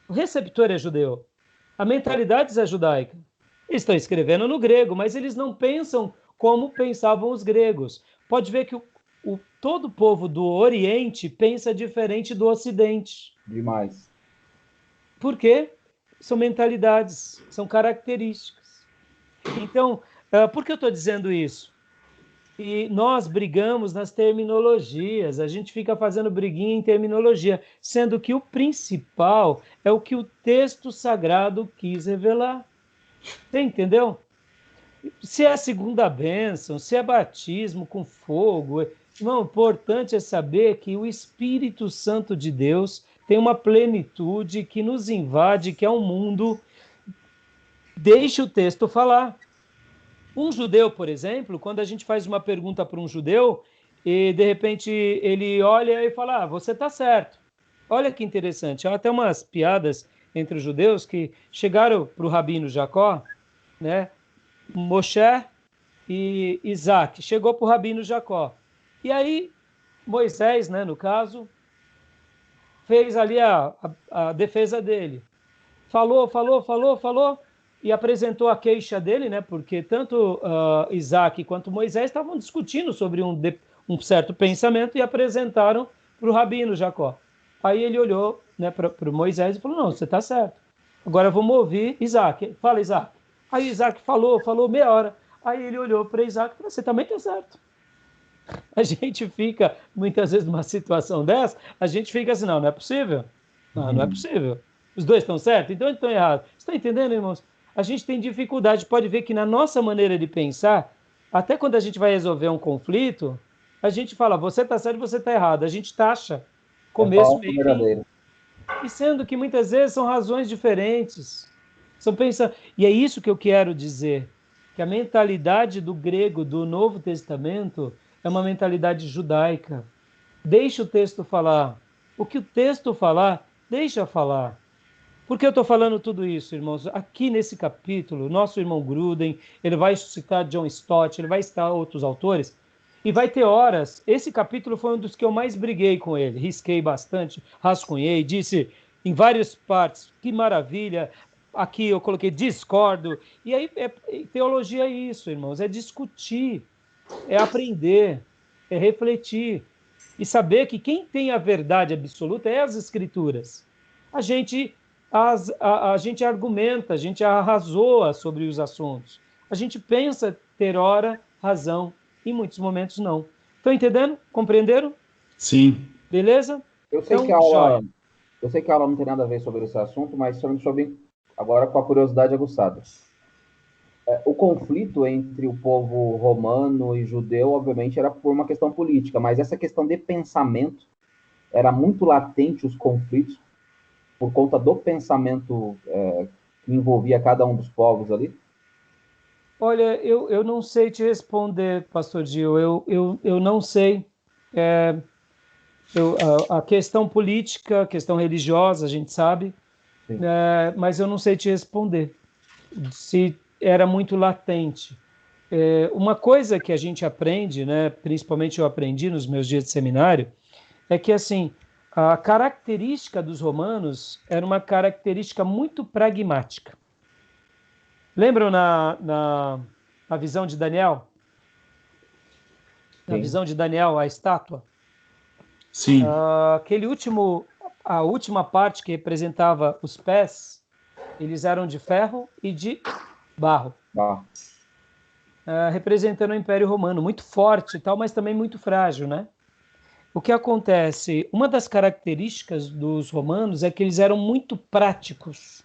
O receptor é judeu. A mentalidade é judaica. Eles estão escrevendo no grego, mas eles não pensam como pensavam os gregos. Pode ver que todo o povo do Oriente pensa diferente do Ocidente. Demais. Por quê? São mentalidades, são características. Então, por que eu estou dizendo isso? E nós brigamos nas terminologias, a gente fica fazendo briguinha em terminologia, sendo que o principal é o que o texto sagrado quis revelar. Você entendeu? Se é a segunda bênção, se é batismo com fogo, irmão, o importante é saber que o Espírito Santo de Deus tem uma plenitude que nos invade, que é um mundo. Deixe o texto falar. Um judeu, por exemplo, quando a gente faz uma pergunta para um judeu, e de repente ele olha e fala, você está certo. Olha que interessante, há até umas piadas entre os judeus que chegaram para o rabino Jacó, né? Moshe e Isaac, chegou para o rabino Jacó. E aí Moisés, né, no caso, fez ali a defesa dele. Falou, e apresentou a queixa dele, né, porque tanto Isaac quanto Moisés estavam discutindo sobre um certo pensamento e apresentaram para o rabino Jacó. Aí ele olhou, né, para o Moisés e falou, não, você está certo. Agora vamos ouvir Isaac. Fala, Isaac. Aí Isaac falou meia hora. Aí ele olhou para Isaac e falou, você também está certo. A gente fica, muitas vezes, numa situação dessa, a gente fica assim, não é possível. Não é possível. Os dois estão certos, então eles estão errados. Você está entendendo, irmãos? A gente tem dificuldade, pode ver que na nossa maneira de pensar, até quando a gente vai resolver um conflito, a gente fala, você está certo, você está errado. A gente taxa começo, meio e fim. E sendo que muitas vezes são razões diferentes. E é isso que eu quero dizer, que a mentalidade do grego do Novo Testamento é uma mentalidade judaica. Deixa o texto falar. O que o texto falar, deixa falar. Por que eu estou falando tudo isso, irmãos? Aqui nesse capítulo, nosso irmão Gruden, ele vai citar John Stott, ele vai citar outros autores, e vai ter horas. Esse capítulo foi um dos que eu mais briguei com ele, risquei bastante, rascunhei, disse em várias partes, que maravilha, aqui eu coloquei discordo, e aí teologia é isso, irmãos, é discutir, é aprender, é refletir, e saber que quem tem a verdade absoluta é as Escrituras. A gente argumenta, a gente arrazoa sobre os assuntos. A gente pensa ter ora razão. em muitos momentos não. Estão entendendo? Compreenderam? Sim. Beleza? Eu sei Então, que a joia. aula, eu sei que a aula não tem nada a ver sobre esse assunto, mas só me deixou bem agora com a curiosidade aguçada. O conflito entre o povo romano e judeu, obviamente, era por uma questão política, mas essa questão de pensamento era muito latente os conflitos por conta do pensamento que envolvia cada um dos povos ali. Olha, eu não sei te responder, Pastor Gil. Eu não sei. É, a questão política, a questão religiosa, a gente sabe, Sim. mas eu não sei te responder se era muito latente. Uma coisa que a gente aprende, né, principalmente eu aprendi nos meus dias de seminário, é que assim a característica dos romanos era uma característica muito pragmática. Lembram na visão de Daniel? Na Sim. visão de Daniel, a estátua? Sim. A última parte que representava os pés, eles eram de ferro e de barro, Ah, representando o Império Romano, muito forte e tal, mas também muito frágil, né? O que acontece? Uma das características dos romanos é que eles eram muito práticos.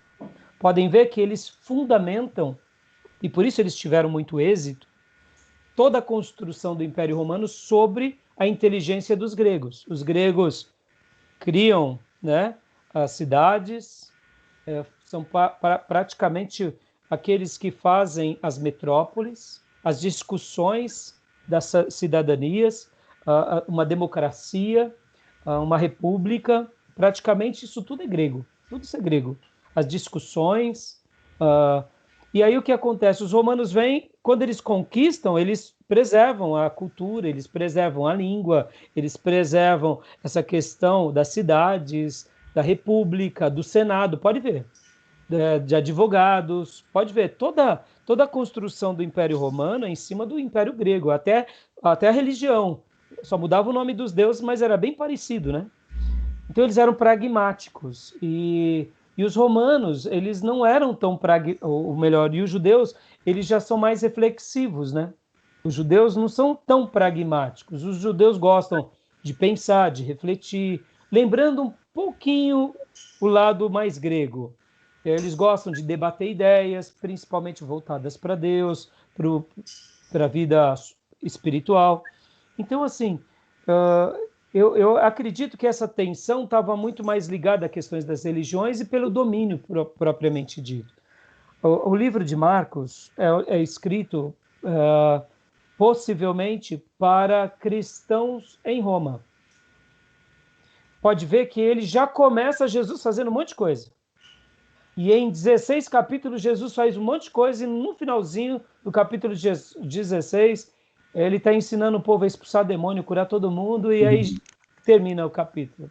Podem ver que eles fundamentam, e por isso eles tiveram muito êxito, toda a construção do Império Romano sobre a inteligência dos gregos. Os gregos criam, né, as cidades, são praticamente aqueles que fazem as metrópoles, as discussões das cidadanias, uma democracia, uma república, praticamente isso tudo é grego, tudo isso é grego. As discussões, e aí o que acontece? Os romanos vêm, quando eles conquistam, eles preservam a cultura, eles preservam a língua, eles preservam essa questão das cidades, da república, do senado, pode ver, de advogados, pode ver, toda a construção do Império Romano é em cima do Império Grego, até a religião, só mudava o nome dos deuses, mas era bem parecido, né? Então eles eram pragmáticos e os romanos, eles não eram tão ou melhor, e os judeus, eles já são mais reflexivos, né? Os judeus não são tão pragmáticos. Os judeus gostam de pensar, de refletir, lembrando um pouquinho o lado mais grego. Eles gostam de debater ideias, principalmente voltadas para Deus, para a vida espiritual. Então, assim, eu acredito que essa tensão estava muito mais ligada a questões das religiões e pelo domínio propriamente dito. O livro de Marcos é escrito possivelmente para cristãos em Roma. Pode ver que ele já começa Jesus fazendo um monte de coisa. E em 16 capítulos, Jesus faz um monte de coisa, e no finalzinho do capítulo 16, ele está ensinando o povo a expulsar demônio, curar todo mundo, e aí termina o capítulo.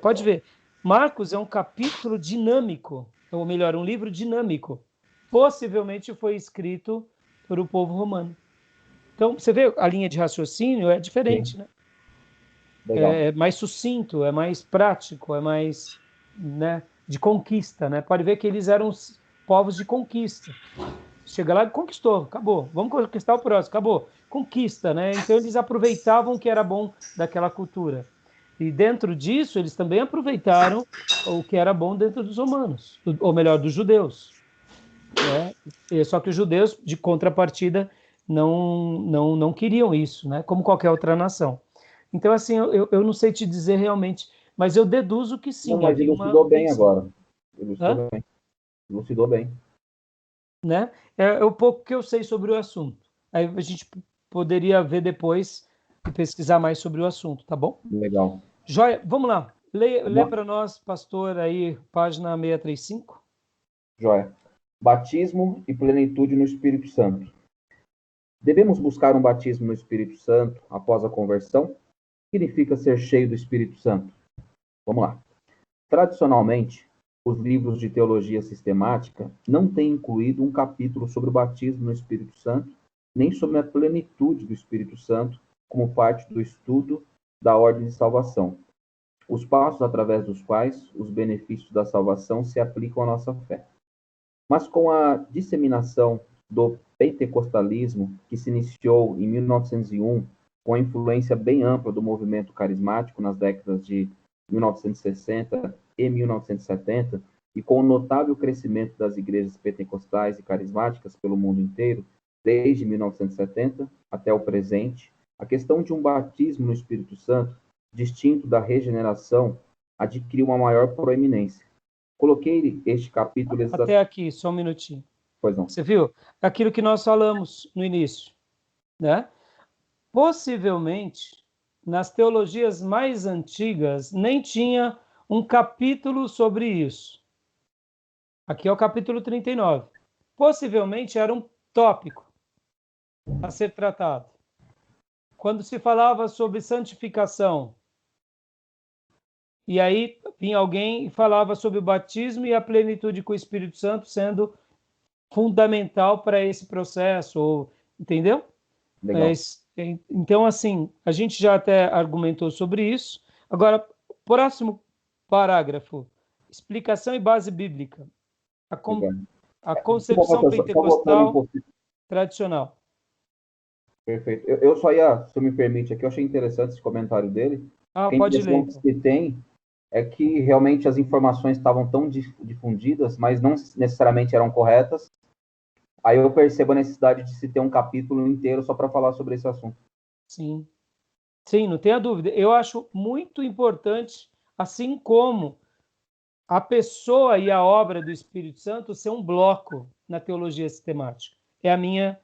Pode ver, Marcos é um capítulo dinâmico, ou melhor, um livro dinâmico. Possivelmente foi escrito por o povo romano. Então, você vê, a linha de raciocínio é diferente, sim. né? Legal. É mais sucinto, é mais prático, é mais, né, de conquista, né? Pode ver que eles eram povos de conquista. Chega lá e conquistou, acabou. Vamos conquistar o próximo, acabou. Conquista, né? Então eles aproveitavam o que era bom daquela cultura. E dentro disso, eles também aproveitaram o que era bom dentro dos romanos, ou melhor, dos judeus. Né? Só que os judeus, de contrapartida, não queriam isso, né? Como qualquer outra nação. Então, assim, eu não sei te dizer realmente, mas eu deduzo que Não, sim, mas havia uma elucidou bem tensão. agora. Hã? Elucidou bem. Elucidou bem. Né? É o pouco que eu sei sobre o assunto. Aí a gente poderia ver depois e pesquisar mais sobre o assunto, tá bom? Legal. Joia, vamos lá. Lê Uma para nós, pastor, aí, página 635. joia. Batismo e plenitude no Espírito Santo. Devemos buscar um batismo no Espírito Santo após a conversão? O que significa ser cheio do Espírito Santo? Vamos lá. Tradicionalmente, os livros de teologia sistemática não têm incluído um capítulo sobre o batismo no Espírito Santo, nem sobre a plenitude do Espírito Santo, como parte do estudo da ordem de salvação. Os passos através dos quais os benefícios da salvação se aplicam à nossa fé. Mas com a disseminação do pentecostalismo, que se iniciou em 1901, com a influência bem ampla do movimento carismático nas décadas de 1960 e 1970, e com o notável crescimento das igrejas pentecostais e carismáticas pelo mundo inteiro, desde 1970 até o presente, a questão de um batismo no Espírito Santo, distinto da regeneração, adquiriu uma maior proeminência. Coloquei este capítulo... Até aqui, só um minutinho. Pois não. Você viu? Aquilo que nós falamos no início, né? Possivelmente, nas teologias mais antigas, nem tinha um capítulo sobre isso. Aqui é o capítulo 39. Possivelmente era um tópico a ser tratado. Quando se falava sobre santificação, e aí vinha alguém e falava sobre o batismo e a plenitude com o Espírito Santo sendo fundamental para esse processo, entendeu? Legal. Então, assim, a gente já até argumentou sobre isso. Agora, próximo parágrafo, explicação e base bíblica. A concepção pentecostal tradicional. Perfeito. Eu só ia, se me permite aqui, eu achei interessante esse comentário dele. Pode ler. Que tem é que realmente as informações estavam tão difundidas, mas não necessariamente eram corretas. Aí eu percebo a necessidade de se ter um capítulo inteiro só para falar sobre esse assunto. Sim. Sim, não tenha dúvida. Eu acho muito importante, assim como a pessoa e a obra do Espírito Santo ser um bloco na teologia sistemática. É a minha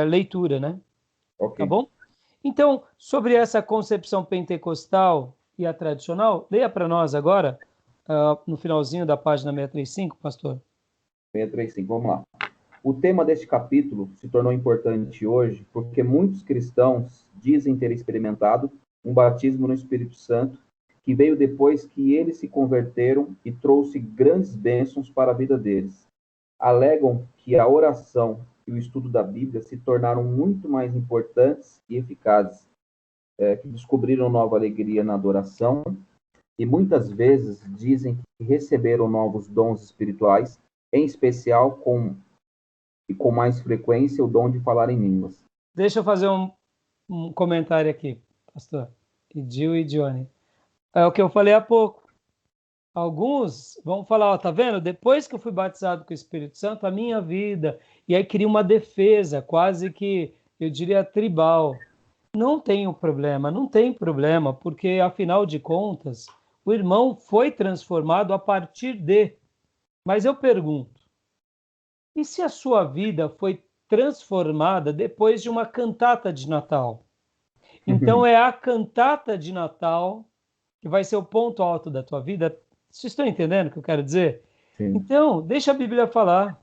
leitura, né? Okay. Tá bom? Então, sobre essa concepção pentecostal e a tradicional, leia para nós agora, no finalzinho da página 635, pastor. 635, vamos lá. O tema deste capítulo se tornou importante hoje porque muitos cristãos dizem ter experimentado um batismo no Espírito Santo que veio depois que eles se converteram e trouxe grandes bênçãos para a vida deles. Alegam que a oração e o estudo da Bíblia se tornaram muito mais importantes e eficazes, que descobriram nova alegria na adoração e muitas vezes dizem que receberam novos dons espirituais, em especial com mais frequência o dom de falar em línguas. Deixa eu fazer um comentário aqui, pastor. E Gil e Johnny. É o que eu falei há pouco. Alguns vão falar, tá vendo? Depois que eu fui batizado com o Espírito Santo, a minha vida... E aí cria uma defesa, quase que, eu diria, tribal. Não tem problema, porque, afinal de contas, o irmão foi transformado a partir de... Mas eu pergunto, e se a sua vida foi transformada depois de uma cantata de Natal? Então é a cantata de Natal que vai ser o ponto alto da tua vida. Vocês estão entendendo o que eu quero dizer? Sim. Então, deixa a Bíblia falar.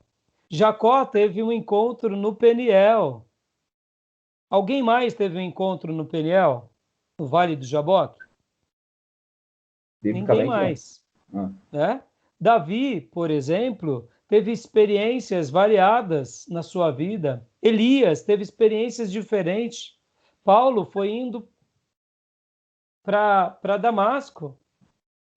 Jacó teve um encontro no Peniel. Alguém mais teve um encontro no Peniel? No Vale do Jaboque? Ninguém mais. Né? Davi, por exemplo, teve experiências variadas na sua vida. Elias teve experiências diferentes. Paulo foi indo para Damasco,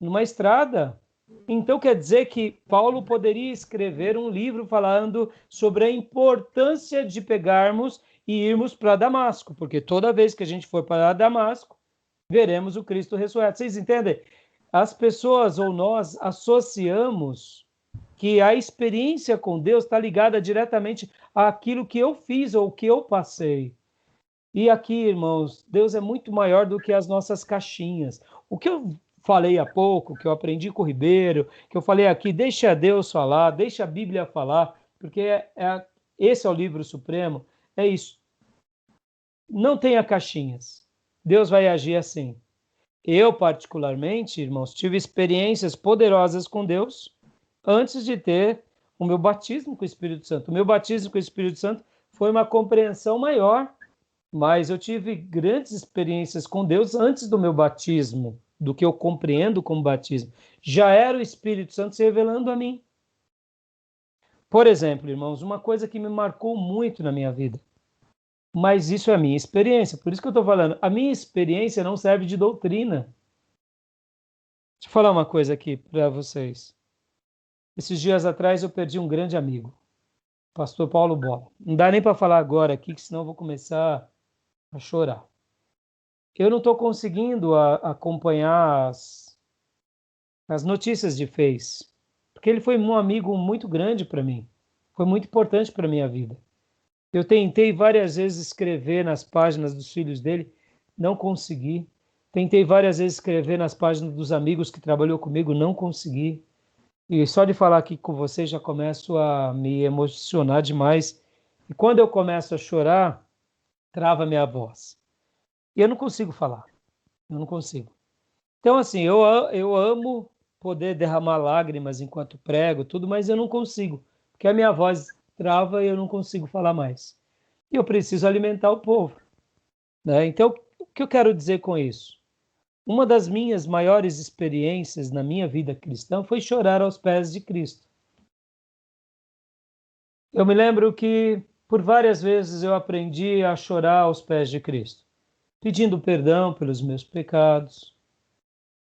numa estrada. Então quer dizer que Paulo poderia escrever um livro falando sobre a importância de pegarmos e irmos para Damasco, porque toda vez que a gente for para Damasco, veremos o Cristo ressurreto. Vocês entendem? As pessoas ou nós associamos que a experiência com Deus está ligada diretamente àquilo que eu fiz ou que eu passei. E aqui, irmãos, Deus é muito maior do que as nossas caixinhas. O que eu falei há pouco, que eu aprendi com o Ribeiro, que eu falei aqui, deixa Deus falar, deixa a Bíblia falar, porque esse é o livro supremo, é isso. Não tenha caixinhas. Deus vai agir assim. Eu, particularmente, irmãos, tive experiências poderosas com Deus antes de ter o meu batismo com o Espírito Santo. O meu batismo com o Espírito Santo foi uma compreensão maior, mas eu tive grandes experiências com Deus antes do meu batismo, do que eu compreendo como batismo. Já era o Espírito Santo se revelando a mim. Por exemplo, irmãos, uma coisa que me marcou muito na minha vida, mas isso é a minha experiência, por isso que eu estou falando, a minha experiência não serve de doutrina. Deixa eu falar uma coisa aqui para vocês. Esses dias atrás eu perdi um grande amigo. Pastor Paulo Bola. Não dá nem para falar agora aqui, que senão eu vou começar a chorar. Eu não estou conseguindo acompanhar as notícias de Face, porque ele foi um amigo muito grande para mim, foi muito importante para minha vida. Eu tentei várias vezes escrever nas páginas dos filhos dele, não consegui. Tentei várias vezes escrever nas páginas dos amigos que trabalhou comigo, não consegui. E só de falar aqui com você já começo a me emocionar demais. E quando eu começo a chorar, trava minha voz. E eu não consigo falar, eu não consigo. Então, assim, eu amo poder derramar lágrimas enquanto prego, tudo, mas eu não consigo, porque a minha voz trava e eu não consigo falar mais. E eu preciso alimentar o povo, né? Então, o que eu quero dizer com isso? Uma das minhas maiores experiências na minha vida cristã foi chorar aos pés de Cristo. Eu me lembro que por várias vezes eu aprendi a chorar aos pés de Cristo, pedindo perdão pelos meus pecados,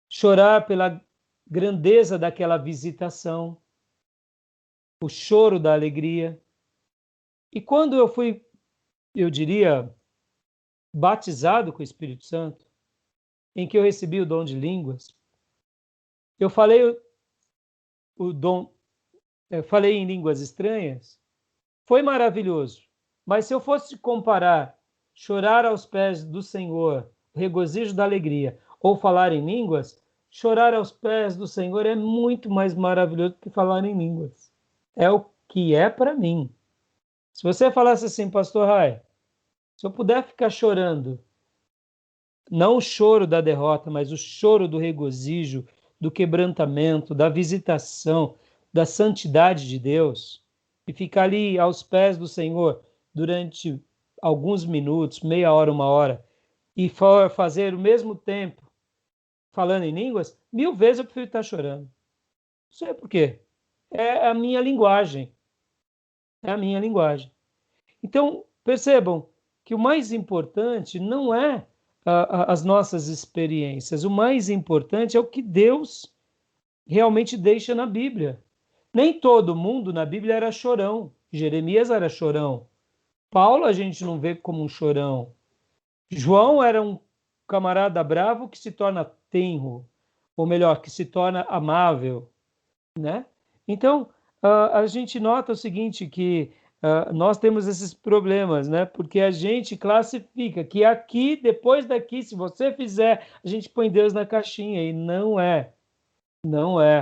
chorar pela grandeza daquela visitação, o choro da alegria. E quando eu fui, eu diria, batizado com o Espírito Santo, em que eu recebi o dom de línguas, eu falei falei em línguas estranhas, foi maravilhoso. Mas se eu fosse comparar chorar aos pés do Senhor, o regozijo da alegria, ou falar em línguas, chorar aos pés do Senhor é muito mais maravilhoso do que falar em línguas. É o que é para mim. Se você falasse assim, Pastor Rai, se eu puder ficar chorando, não o choro da derrota, mas o choro do regozijo, do quebrantamento, da visitação, da santidade de Deus, e ficar ali aos pés do Senhor durante alguns minutos, meia hora, uma hora, e for fazer o mesmo tempo falando em línguas, 1000 vezes eu prefiro estar chorando. Não sei por quê. É a minha linguagem. É a minha linguagem. Então, percebam que o mais importante não é as nossas experiências. O mais importante é o que Deus realmente deixa na Bíblia. Nem todo mundo na Bíblia era chorão. Jeremias era chorão. Paulo a gente não vê como um chorão. João era um camarada bravo que se torna tenro, ou melhor, que se torna amável, né? Então, a gente nota o seguinte, que nós temos esses problemas, né? Porque a gente classifica que aqui, depois daqui, se você fizer, a gente põe Deus na caixinha, e não é. Não é.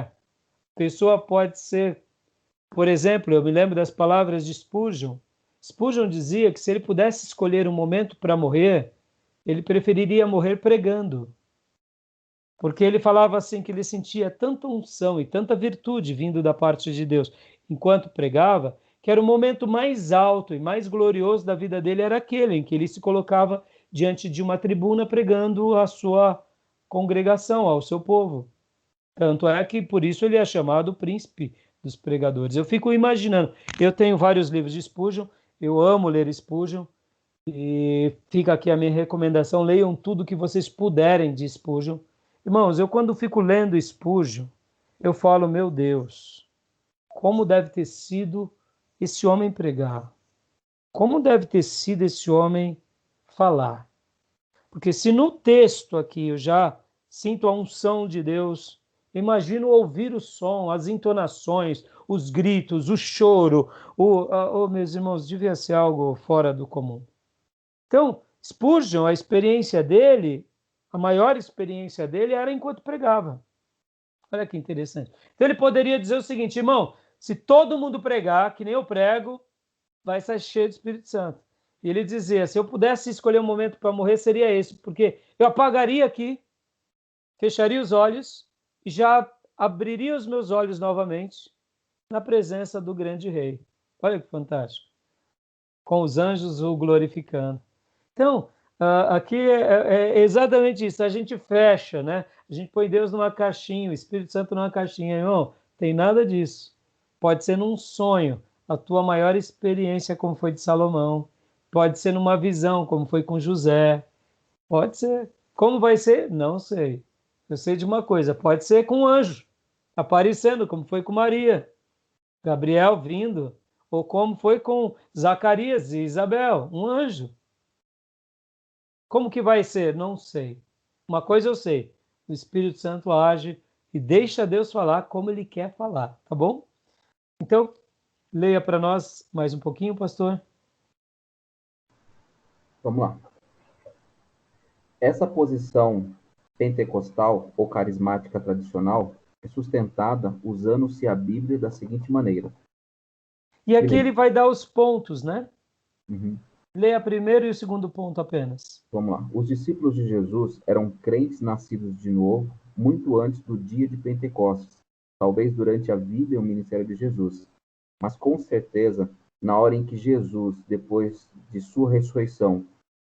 A pessoa pode ser, por exemplo, eu me lembro das palavras de Spurgeon. Spurgeon dizia que se ele pudesse escolher um momento para morrer, ele preferiria morrer pregando. Porque ele falava assim que ele sentia tanta unção e tanta virtude vindo da parte de Deus enquanto pregava, que era o momento mais alto e mais glorioso da vida dele, era aquele em que ele se colocava diante de uma tribuna pregando à sua congregação, ao seu povo. Tanto é que por isso ele é chamado príncipe dos pregadores. Eu fico imaginando, eu tenho vários livros de Spurgeon, eu amo ler Spurgeon, e fica aqui a minha recomendação, leiam tudo que vocês puderem de Spurgeon. Irmãos, eu quando fico lendo Spurgeon, eu falo, meu Deus, como deve ter sido esse homem pregar? Como deve ter sido esse homem falar? Porque se no texto aqui eu já sinto a unção de Deus, imagino ouvir o som, as entonações, os gritos, o choro. Meus irmãos, devia ser algo fora do comum. Então, Spurgeon, a experiência dele, a maior experiência dele era enquanto pregava. Olha que interessante. Então ele poderia dizer o seguinte, irmão, se todo mundo pregar, que nem eu prego, vai ser cheio do Espírito Santo. E ele dizia, se eu pudesse escolher um momento para morrer, seria esse, porque eu apagaria aqui, fecharia os olhos e já abriria os meus olhos novamente na presença do grande rei. Olha que fantástico. Com os anjos o glorificando. Então, aqui é exatamente isso. A gente fecha, né? A gente põe Deus numa caixinha, o Espírito Santo numa caixinha. Irmão, tem nada disso. Pode ser num sonho, a tua maior experiência, como foi de Salomão. Pode ser numa visão, como foi com José. Pode ser. Como vai ser? Não sei. Eu sei de uma coisa. Pode ser com um anjo aparecendo, como foi com Maria. Gabriel vindo. Ou como foi com Zacarias e Isabel, um anjo. Como que vai ser? Não sei. Uma coisa eu sei, o Espírito Santo age e deixa Deus falar como ele quer falar, tá bom? Então, leia para nós mais um pouquinho, pastor. Vamos lá. Essa posição pentecostal ou carismática tradicional é sustentada usando-se a Bíblia da seguinte maneira. E aqui ele vai dar os pontos, né? Uhum. Leia primeiro e o segundo ponto apenas. Vamos lá. Os discípulos de Jesus eram crentes nascidos de novo muito antes do dia de Pentecostes, talvez durante a vida e o ministério de Jesus. Mas com certeza, na hora em que Jesus, depois de sua ressurreição,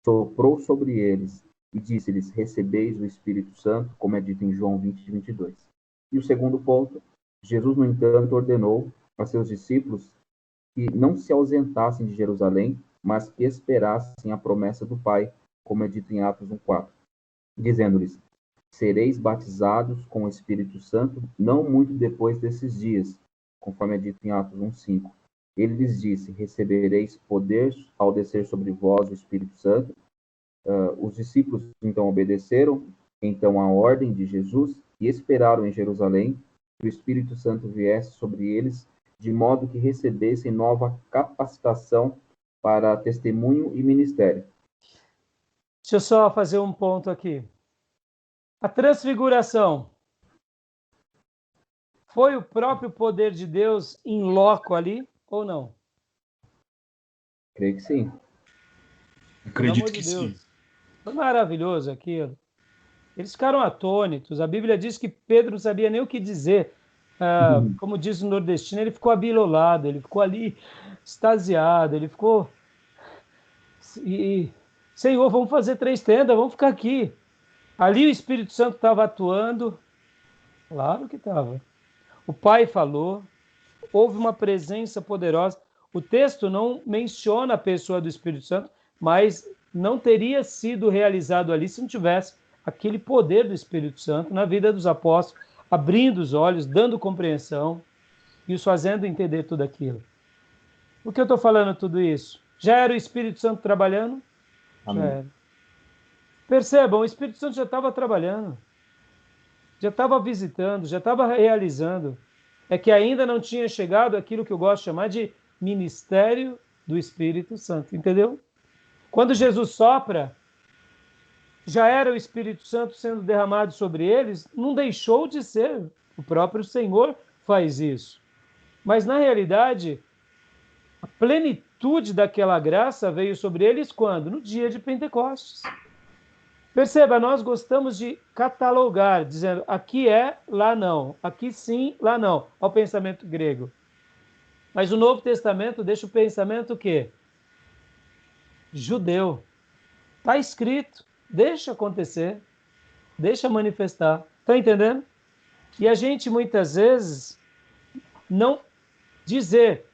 soprou sobre eles e disse-lhes: recebeis o Espírito Santo, como é dito em João 20:22. E o segundo ponto, Jesus, no entanto, ordenou a seus discípulos que não se ausentassem de Jerusalém, mas que esperassem a promessa do Pai, como é dito em Atos 1:4, dizendo-lhes: sereis batizados com o Espírito Santo não muito depois desses dias, conforme é dito em Atos 1:5. Ele lhes disse: recebereis poder ao descer sobre vós o Espírito Santo. Os discípulos então obedeceram então a ordem de Jesus e esperaram em Jerusalém que o Espírito Santo viesse sobre eles, de modo que recebessem nova capacitação para testemunho e ministério. Deixa eu só fazer um ponto aqui. A transfiguração foi o próprio poder de Deus em loco ali ou não? Creio que sim. Acredito que sim. Foi maravilhoso aquilo. Eles ficaram atônitos. A Bíblia diz que Pedro não sabia nem o que dizer. Como diz o nordestino, ele ficou abilolado, ele ficou ali extasiado, ele ficou... Senhor, vamos fazer 3 tendas, vamos ficar aqui. Ali o Espírito Santo estava atuando. Claro que estava. O Pai falou, houve uma presença poderosa. O texto não menciona a pessoa do Espírito Santo, mas não teria sido realizado ali se não tivesse aquele poder do Espírito Santo na vida dos apóstolos, abrindo os olhos, dando compreensão e os fazendo entender tudo aquilo. Por que eu estou falando tudo isso? Já era o Espírito Santo trabalhando? Amém. Já era. Percebam, o Espírito Santo já estava trabalhando, já estava visitando, já estava realizando. É que ainda não tinha chegado aquilo que eu gosto de chamar de ministério do Espírito Santo, entendeu? Quando Jesus sopra, já era o Espírito Santo sendo derramado sobre eles, não deixou de ser. O próprio Senhor faz isso. Mas, na realidade, a plenitude daquela graça veio sobre eles quando? No dia de Pentecostes. Perceba, nós gostamos de catalogar, dizendo aqui é, lá não, aqui sim, lá não, ao pensamento grego. Mas o Novo Testamento deixa o pensamento o quê? Judeu. Está escrito, deixa acontecer, deixa manifestar. Está entendendo? E a gente muitas vezes não dizer,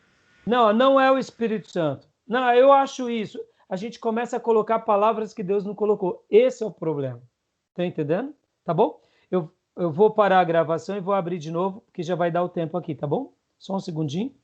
não é o Espírito Santo. Não, eu acho isso. A gente começa a colocar palavras que Deus não colocou. Esse é o problema. Tá entendendo? Tá bom? Eu vou parar a gravação e vou abrir de novo, porque já vai dar o tempo aqui, tá bom? Só um segundinho.